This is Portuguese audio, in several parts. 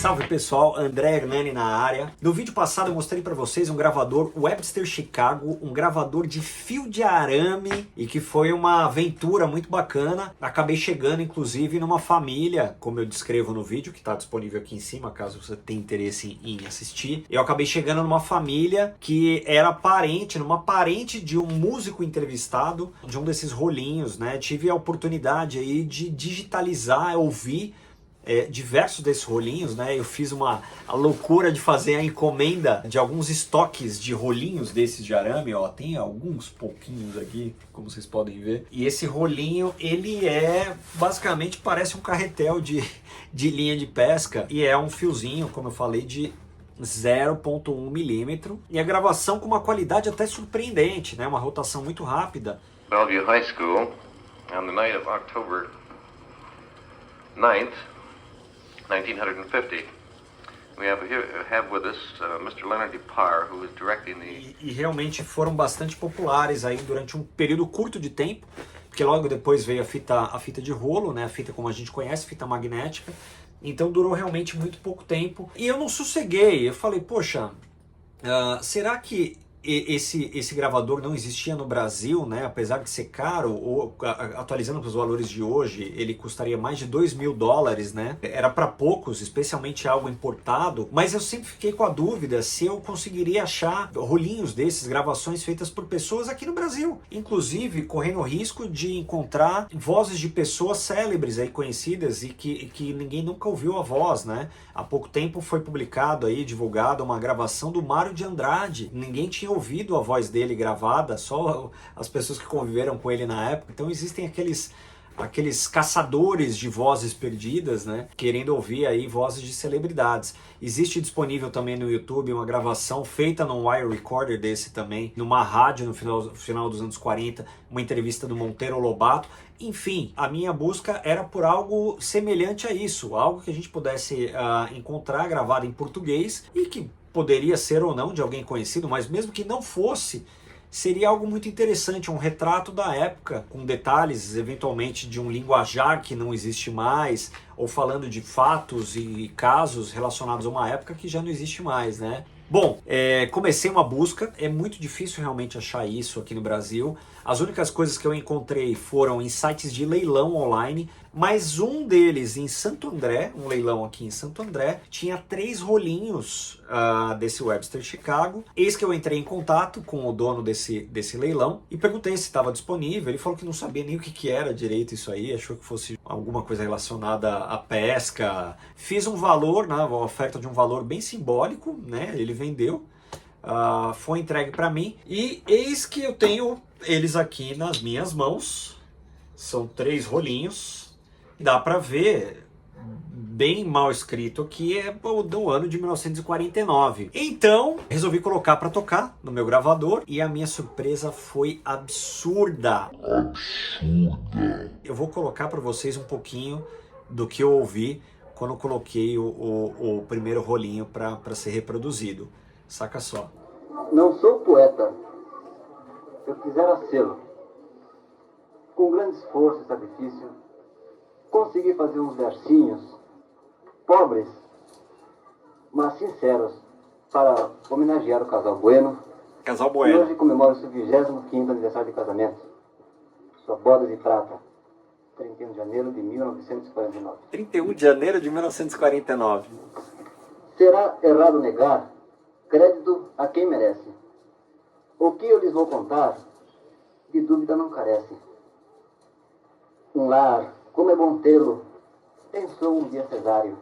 Salve pessoal, André Hernani na área. No vídeo passado eu mostrei para vocês um gravador Webster Chicago, um gravador de fio de arame e que foi uma aventura muito bacana. Acabei chegando inclusive numa família, como eu descrevo no vídeo, que está disponível aqui em cima, caso você tenha interesse em assistir. Eu acabei chegando numa família que era numa parente de um músico entrevistado, de um desses rolinhos, né? Tive a oportunidade aí de digitalizar, ouvir diversos desses rolinhos, né? Eu fiz a loucura de fazer a encomenda de alguns estoques de rolinhos desses de arame, ó, tem alguns pouquinhos aqui, como vocês podem ver. E esse rolinho, ele basicamente parece um carretel de linha de pesca e é um fiozinho, como eu falei, de 0,1 milímetro e a gravação com uma qualidade até surpreendente, né? Uma rotação muito rápida. Bellevue High School on the night of October 9th, 1950. We have with us Mr. Leonard DePar, who is directing the... E realmente foram bastante populares aí durante um período curto de tempo, porque logo depois veio a fita de rolo, né? A fita como a gente conhece, fita magnética. Então durou realmente muito pouco tempo. E eu não sosseguei, eu falei, poxa, será que esse gravador não existia no Brasil, né? Apesar de ser caro, ou atualizando para os valores de hoje, ele custaria mais de $2.000, né? Era para poucos, especialmente algo importado, mas eu sempre fiquei com a dúvida se eu conseguiria achar rolinhos desses, gravações feitas por pessoas aqui no Brasil, inclusive correndo o risco de encontrar vozes de pessoas célebres aí conhecidas e que ninguém nunca ouviu a voz, né? Há pouco tempo foi publicado aí, divulgado uma gravação do Mário de Andrade. Ninguém tinha ouvido a voz dele gravada, só as pessoas que conviveram com ele na época. Então existem aqueles caçadores de vozes perdidas, né, querendo ouvir aí vozes de celebridades. Existe disponível também no YouTube uma gravação feita num wire recorder desse também, numa rádio no final dos anos 40, uma entrevista do Monteiro Lobato. Enfim, a minha busca era por algo semelhante a isso, algo que a gente pudesse encontrar gravado em português e que poderia ser ou não de alguém conhecido, mas mesmo que não fosse, seria algo muito interessante, um retrato da época, com detalhes, eventualmente, de um linguajar que não existe mais, ou falando de fatos e casos relacionados a uma época que já não existe mais, né? Bom, comecei uma busca, é muito difícil realmente achar isso aqui no Brasil. As únicas coisas que eu encontrei foram em sites de leilão online, mas um deles em Santo André, um leilão aqui em Santo André, tinha 3 rolinhos desse Webster Chicago. Eis que eu entrei em contato com o dono desse leilão e perguntei se estava disponível. Ele falou que não sabia nem o que era direito isso aí, achou que fosse alguma coisa relacionada à pesca. Fiz um valor, né, uma oferta de um valor bem simbólico, né? Ele vendeu, foi entregue para mim e eis que eu tenho eles aqui nas minhas mãos. São 3 rolinhos. Dá para ver bem mal escrito aqui, é do ano de 1949. Então, resolvi colocar para tocar no meu gravador e a minha surpresa foi absurda. Eu vou colocar para vocês um pouquinho do que eu ouvi quando eu coloquei o primeiro rolinho para ser reproduzido. Saca só. Não sou poeta. Eu quisera sê-lo. Com grande esforço e sacrifício, consegui fazer uns versinhos pobres, mas sinceros, para homenagear o casal Bueno. Casal Que Bueno. hoje comemora o seu 25º aniversário de casamento. Sua boda de prata, 31 de janeiro de 1949. 31 de janeiro de 1949. Será errado negar crédito a quem merece. O que eu lhes vou contar, de dúvida não carece. Um lar, como é bom tê-lo, pensou um dia Cesário.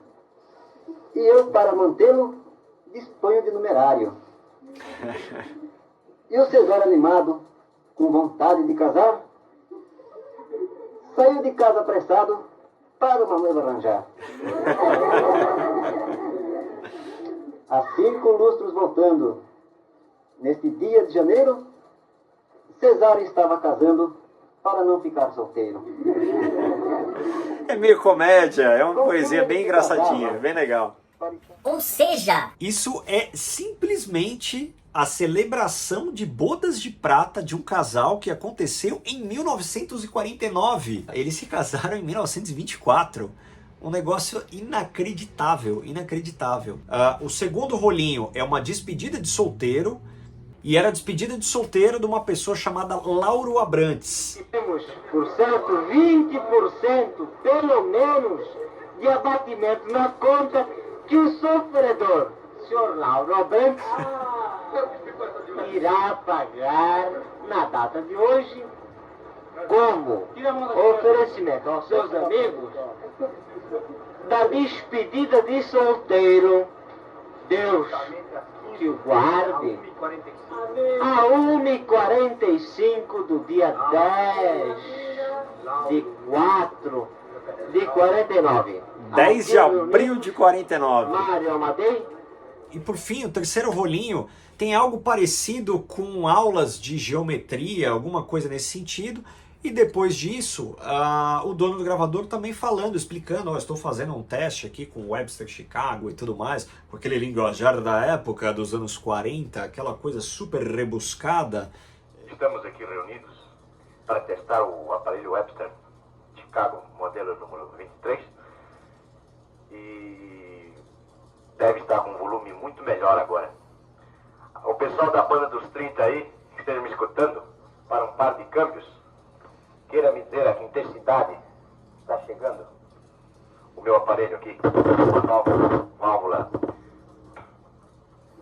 E eu, para mantê-lo, disponho de numerário. E o Cesário, animado, com vontade de casar, saiu de casa apressado para uma noiva arranjar. Há 5 lustros voltando, neste dia de janeiro, Cesário estava casando para não ficar solteiro. É meio comédia, é uma poesia bem engraçadinha, bem legal. Ou seja, isso é simplesmente a celebração de bodas de prata de um casal que aconteceu em 1949. Eles se casaram em 1924. Um negócio inacreditável, inacreditável. O segundo rolinho é uma despedida de solteiro, e era a despedida de solteiro de uma pessoa chamada Lauro Abrantes. Temos, por certo, 20% pelo menos de abatimento na conta que o sofredor, senhor Lauro Abrantes, irá pagar na data de hoje como oferecimento aos seus amigos da despedida de solteiro. Deus que o guarde. A 1h45 do dia 10 de 4 de 49. 10 de abril de 49. Mário Amadei. E por fim, o terceiro rolinho tem algo parecido com aulas de geometria, alguma coisa nesse sentido. E depois disso, o dono do gravador também falando, explicando, estou fazendo um teste aqui com o Webster Chicago e tudo mais, com aquele linguajar da época dos anos 40, aquela coisa super rebuscada. Estamos aqui reunidos para testar o aparelho Webster Chicago, modelo número 23, e deve estar com um volume muito melhor agora. O pessoal da banda dos 30 aí, que esteja me escutando, para um par de câmbios, queira me dizer a que intensidade está chegando o meu aparelho aqui, uma nova válvula.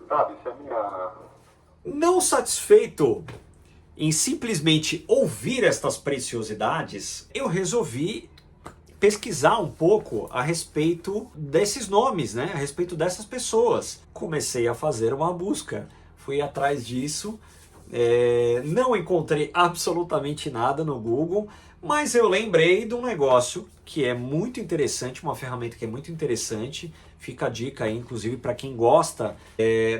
Sabe, isso é minha... Não satisfeito em simplesmente ouvir estas preciosidades, eu resolvi pesquisar um pouco a respeito desses nomes, né? A respeito dessas pessoas. Comecei a fazer uma busca, fui atrás disso. Não encontrei absolutamente nada no Google, mas eu lembrei de um negócio que é muito interessante, uma ferramenta que é muito interessante. Fica a dica aí, inclusive, para quem gosta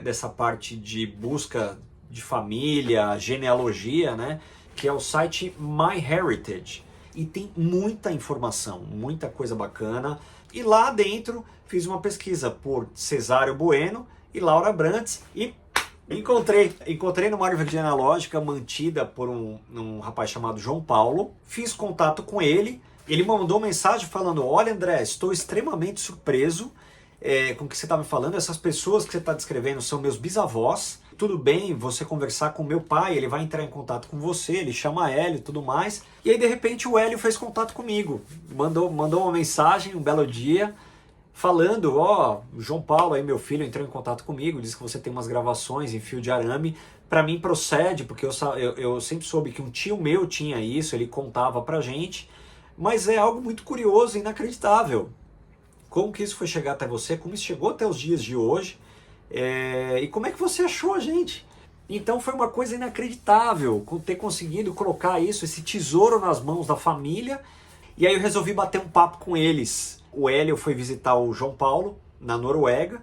dessa parte de busca de família, genealogia, né? Que é o site MyHeritage. E tem muita informação, muita coisa bacana. E lá dentro fiz uma pesquisa por Cesário Bueno e Laura Abrantes e Encontrei numa árvore genealógica mantida por um rapaz chamado João Paulo. Fiz contato com ele. Ele mandou mensagem falando: olha, André, estou extremamente surpreso com o que você está me falando. Essas pessoas que você está descrevendo são meus bisavós. Tudo bem você conversar com meu pai, ele vai entrar em contato com você, ele chama Hélio e tudo mais. E aí, de repente, o Hélio fez contato comigo. Mandou uma mensagem, um belo dia, falando: ó, João Paulo, aí meu filho, entrou em contato comigo, disse que você tem umas gravações em fio de arame. Para mim procede, porque eu sempre soube que um tio meu tinha isso, ele contava pra gente, mas é algo muito curioso e inacreditável. Como que isso foi chegar até você, como isso chegou até os dias de hoje, e como é que você achou a gente? Então foi uma coisa inacreditável ter conseguido colocar isso, esse tesouro nas mãos da família, e aí eu resolvi bater um papo com eles. O Hélio foi visitar o João Paulo, na Noruega,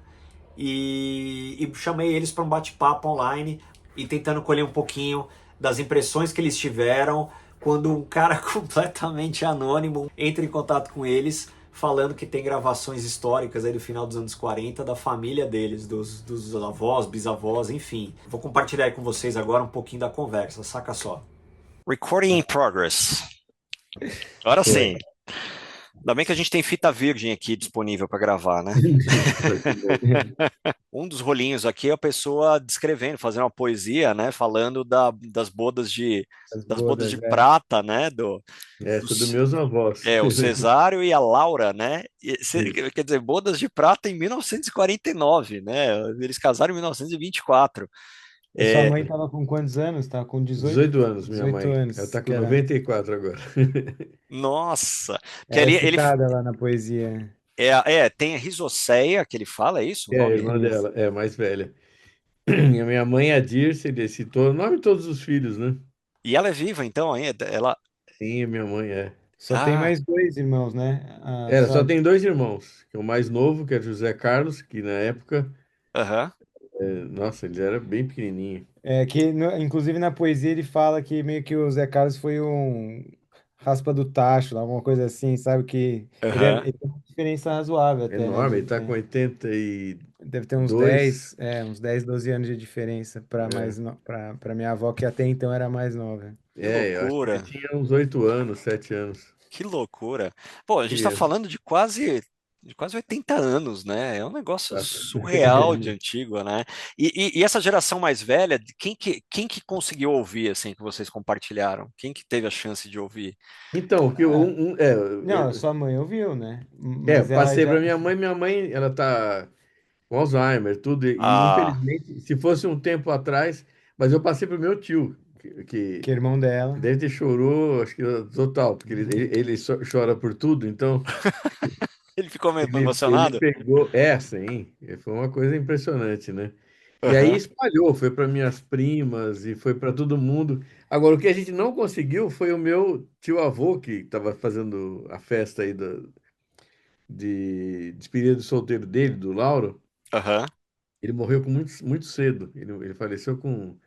e chamei eles para um bate-papo online, e tentando colher um pouquinho das impressões que eles tiveram quando um cara completamente anônimo entra em contato com eles, falando que tem gravações históricas aí do final dos anos 40 da família deles, dos avós, bisavós, enfim. Vou compartilhar aí com vocês agora um pouquinho da conversa, saca só. Recording in progress. Agora sim. Ainda bem que a gente tem fita virgem aqui disponível para gravar, né? Um dos rolinhos aqui é a pessoa descrevendo, fazendo uma poesia, né? Falando das bodas de prata, né? Dos meus avós. O Cesário e a Laura, né? Quer dizer, bodas de prata em 1949, né? Eles casaram em 1924. E sua mãe estava com quantos anos? Estava com 18 anos, minha 18 mãe. anos, Ela está com que era- 94 agora. Nossa! Que Era ele citada lá na poesia. tem a Risoceia, que ele fala, é isso? O É, a nome? irmã dela, é a mais velha. E a minha mãe, a Dirce, ele citou o nome de todos os filhos, né? E ela é viva, então, ainda? Ela... Sim, a minha mãe é. Só tem mais dois irmãos, né? Ela só tem dois irmãos, que é o mais novo, que é José Carlos, que na época, Aham. nossa, ele era bem pequenininho. Inclusive na poesia ele fala que meio que o Zé Carlos foi um raspa do tacho, lá, alguma coisa assim, sabe? Que Aham. ele tem uma diferença razoável até, né? Enorme, ele está com 82. Deve ter uns 10, 12 anos de diferença para para minha avó, que até então era mais nova. Eu acho que loucura. ele tinha uns 8 anos, 7 anos. Que loucura. Pô, a gente tá E, falando de quase 80 anos, né? É um negócio surreal de antigo, né? E essa geração mais velha, quem que conseguiu ouvir, assim, que vocês compartilharam? Quem que teve a chance de ouvir? então, que Ah, não, eu, sua mãe ouviu, né? eu Mas ela passei para já. minha mãe, ela tá com Alzheimer, tudo, e Ah, infelizmente, se fosse um tempo atrás, mas eu passei para o meu tio, Que é irmão que dela. deve ter chorou, acho que total, porque ele chora por tudo, então ele ficou meio ele emocionado? pegou essa, hein? Foi uma coisa impressionante, né? E aí Aham, espalhou, foi para minhas primas e foi para todo mundo. Agora, o que a gente não conseguiu foi o meu tio-avô, que estava fazendo a festa aí de despedida do solteiro dele, do Lauro. aham. Ele morreu com muito, muito cedo. Ele faleceu com,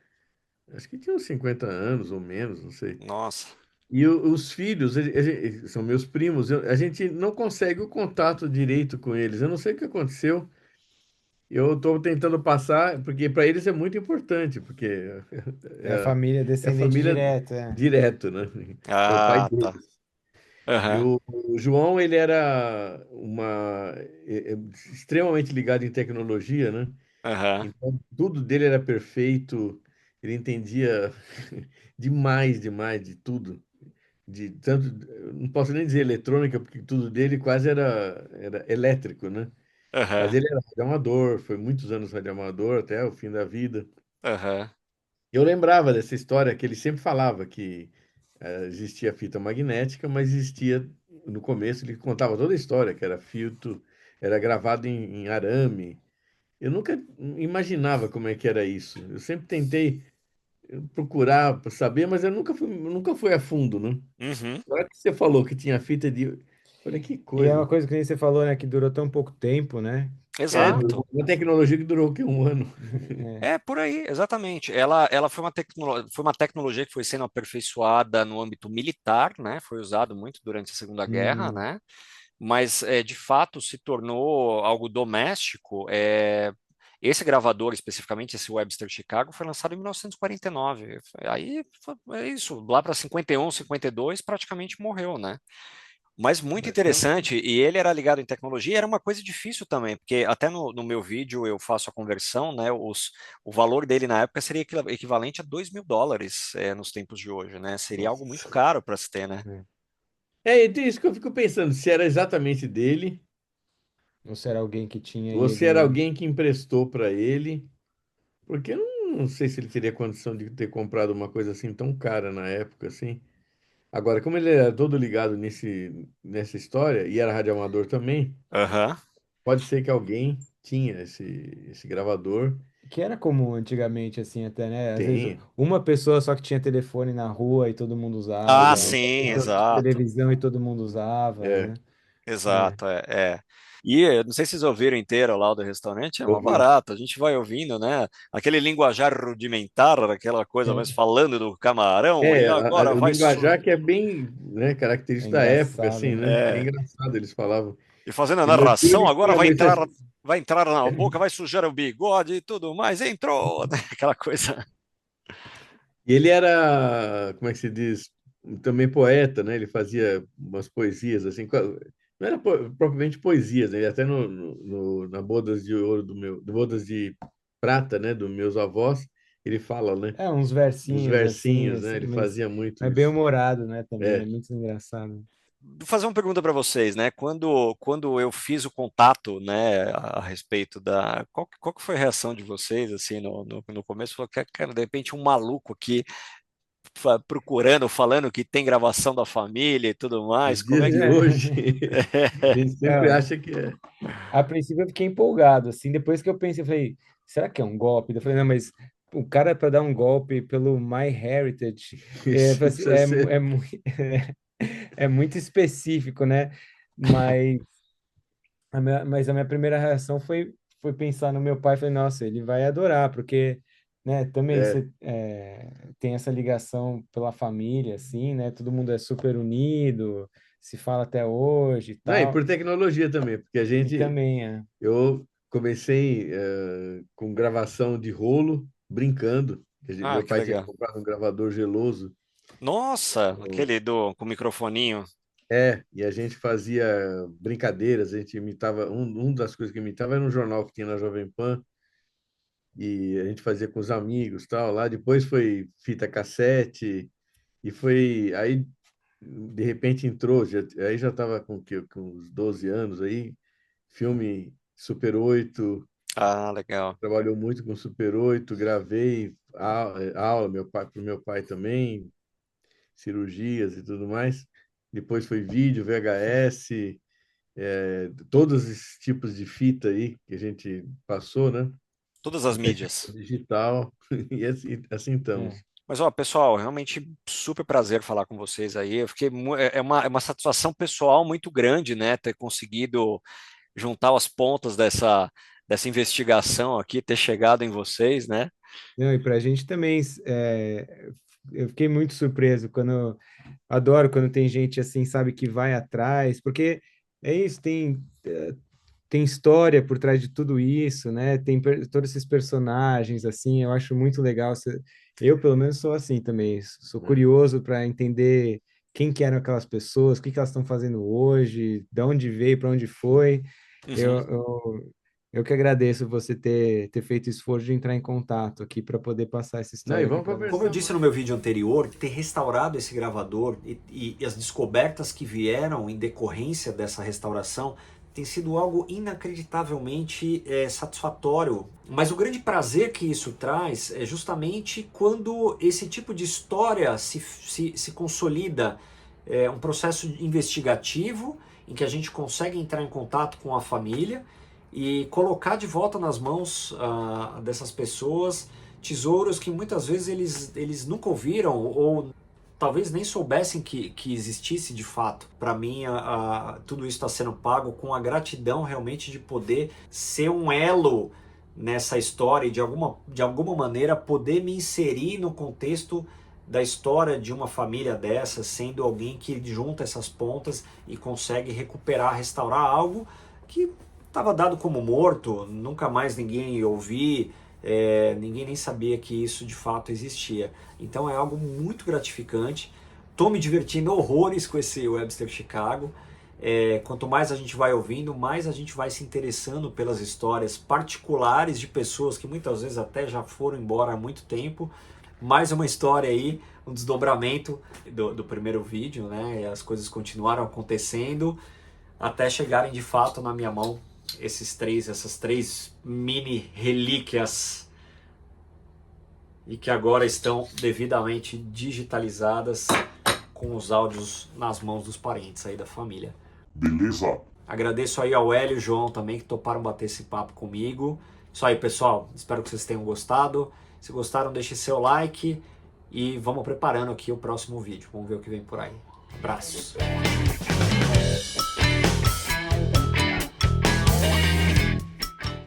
acho que tinha uns 50 anos ou menos, não sei. Nossa. E os filhos, são meus primos, a gente não consegue o contato direito com eles. Eu não sei o que aconteceu. Eu estou tentando passar, porque para eles é muito importante, porque É a família é a descendente família direto, é. direto, né? É o pai Ah, tá. deles. E Aham, o João, ele era extremamente ligado em tecnologia, né? aham, Então, tudo dele era perfeito, ele entendia demais, demais de tudo. De tanto, eu não posso nem dizer eletrônica, porque tudo dele quase era elétrico, né? Mas aham, ele era radioamador, foi muitos anos radioamador até o fim da vida. aham, Eu lembrava dessa história que ele sempre falava que existia fita magnética, mas existia, no começo ele contava toda a história, que era filtro, era gravado em arame. Eu nunca imaginava como é que era isso. Eu sempre tentei procurar para saber, mas eu nunca fui a fundo, né? uhum, Agora que você falou que tinha fita de. Olha que E é coisa. uma coisa que nem você falou, né? Que durou tão pouco tempo, né? exato. Uma tecnologia que durou o quê? Um ano. É. É por aí, exatamente. Ela foi uma tecnologia que foi sendo aperfeiçoada no âmbito militar, né? Foi usado muito durante a Segunda Guerra, Hum, né? Mas de fato se tornou algo doméstico. Esse gravador, especificamente esse Webster Chicago, foi lançado em 1949. Aí é isso, lá para 51, 52, praticamente morreu, né? Mas muito Bastante. interessante, e ele era ligado em tecnologia, era uma coisa difícil também, porque até no meu vídeo eu faço a conversão, né? O valor dele na época seria equivalente a US$ 2.000 nos tempos de hoje, né? Seria algo muito Nossa. caro para se ter, né? é. É isso que eu fico pensando, se era exatamente dele, Ou será alguém que tinha e ou se era ele. alguém que emprestou para ele, porque eu não sei se ele teria condição de ter comprado uma coisa assim tão cara na época, assim. Agora, como ele era todo ligado nessa história, e era radioamador também, Aham. pode ser que alguém tinha esse gravador. Que era comum antigamente, assim, até, né? Às vezes Tem. uma pessoa só que tinha telefone na rua e todo mundo Ah, usava, uma sim, pessoa que tinha exato. televisão e todo mundo usava, É, né? É. Exato, é. E eu não sei se vocês ouviram inteiro lá do restaurante, é uma ouvi. barata. A gente vai ouvindo, né? Aquele linguajar rudimentar, aquela coisa, mas É, falando do camarão, e agora O vai. linguajar que é bem, né, é característico da época, engraçado, assim, né? né? É É, engraçado, eles falavam. e fazendo a E meu tio, narração, ele agora tinha vai muitas. entrar na boca, vai sujar o bigode e tudo mais. Entrou, né? Aquela coisa. E ele era, como é que se diz? Também poeta, né? Ele fazia umas poesias, assim. Não era propriamente poesias, né? Ele até na Bodas de Ouro Bodas de Prata, né? Dos meus avós, ele fala, né? É, uns Uns versinhos assim, versinhos, né? assim, Ele mas fazia muito é bem isso. humorado, né? Também é É. muito engraçado. Vou fazer uma pergunta para vocês, né? Quando eu fiz o contato, né, a respeito da. Qual que foi a reação de vocês, assim, no começo? Falou que, cara, de repente um maluco aqui procurando, falando que tem gravação da família e tudo mais. Nos Como dias é que. de hoje, a gente sempre É, acha que é. a princípio eu fiquei empolgado, assim, depois que eu pensei, eu falei, será que é um golpe? Eu falei, não, mas o cara para dar um golpe pelo MyHeritage é, eu Isso falei assim, precisa ser. é muito específico, né? Mas mas a minha primeira reação foi pensar no meu pai, falei, nossa, ele vai adorar, porque, né, também É. você tem essa ligação pela família, assim, né? Todo mundo é super unido, se fala até hoje e Não, e tal. por tecnologia também, porque E também é. eu comecei com gravação de rolo, brincando. Ah, Meu que pai tinha legal. comprado um gravador geloso. Nossa, Eu- aquele com o microfoninho. E a gente fazia brincadeiras, a gente imitava, um das coisas que imitava era um jornal que tinha na Jovem Pan, e a gente fazia com os amigos, tal, lá depois foi fita cassete, e foi, aí de repente entrou, aí já estava com uns 12 anos aí, filme Super 8, Ah, legal. trabalhou muito com Super 8, gravei aula, pro meu pai também, cirurgias e tudo mais. Depois foi vídeo, VHS, todos esses tipos de fita aí que a gente passou, né? Todas as Até mídias. digital, e assim É. estamos. Mas, ó, pessoal, realmente super prazer falar com vocês aí. Eu fiquei, é uma satisfação pessoal muito grande, né, ter conseguido juntar as pontas dessa investigação aqui, ter chegado em vocês, né? Não, e para a gente também, eu fiquei muito surpreso quando, adoro quando tem gente assim, sabe, que vai atrás, porque é isso, tem história por trás de tudo isso, né? Tem todos esses personagens, assim, eu acho muito legal. Eu, pelo menos, sou assim também, sou Né? curioso para entender quem que eram aquelas pessoas, o que que elas estão fazendo hoje, de onde veio, para onde foi. Eu, Uhum. eu, eu que agradeço você ter feito o esforço de entrar em contato aqui para poder passar essa Não, e história aqui vamos para Como eu conversar você. disse no mais. meu vídeo anterior, ter restaurado esse gravador e as descobertas que vieram em decorrência dessa restauração tem sido algo inacreditavelmente satisfatório. Mas o grande prazer que isso traz é justamente quando esse tipo de história se consolida, um processo investigativo em que a gente consegue entrar em contato com a família e colocar de volta nas mãos dessas pessoas tesouros que muitas vezes eles nunca ouviram ou talvez nem soubessem que existisse de fato. Para mim, tudo isso está sendo pago com a gratidão realmente de poder ser um elo nessa história e de alguma maneira poder me inserir no contexto da história de uma família dessa, sendo alguém que junta essas pontas e consegue recuperar, restaurar algo que estava dado como morto, nunca mais ninguém ia ouvir, ninguém nem sabia que isso de fato existia. Então é algo muito gratificante. Estou me divertindo horrores com esse Webster Chicago. Quanto mais a gente vai ouvindo, mais a gente vai se interessando pelas histórias particulares de pessoas que muitas vezes até já foram embora há muito tempo. Mais uma história aí, um desdobramento do primeiro vídeo, né? E as coisas continuaram acontecendo até chegarem de fato na minha mão essas três mini relíquias e que agora estão devidamente digitalizadas com os áudios nas mãos dos parentes aí da família. Beleza? Agradeço aí ao Hélio e ao João também que toparam bater esse papo comigo. Isso aí, pessoal. Espero que vocês tenham gostado. Se gostaram, deixe seu like e vamos preparando aqui o próximo vídeo. Vamos ver o que vem por aí. Abraços.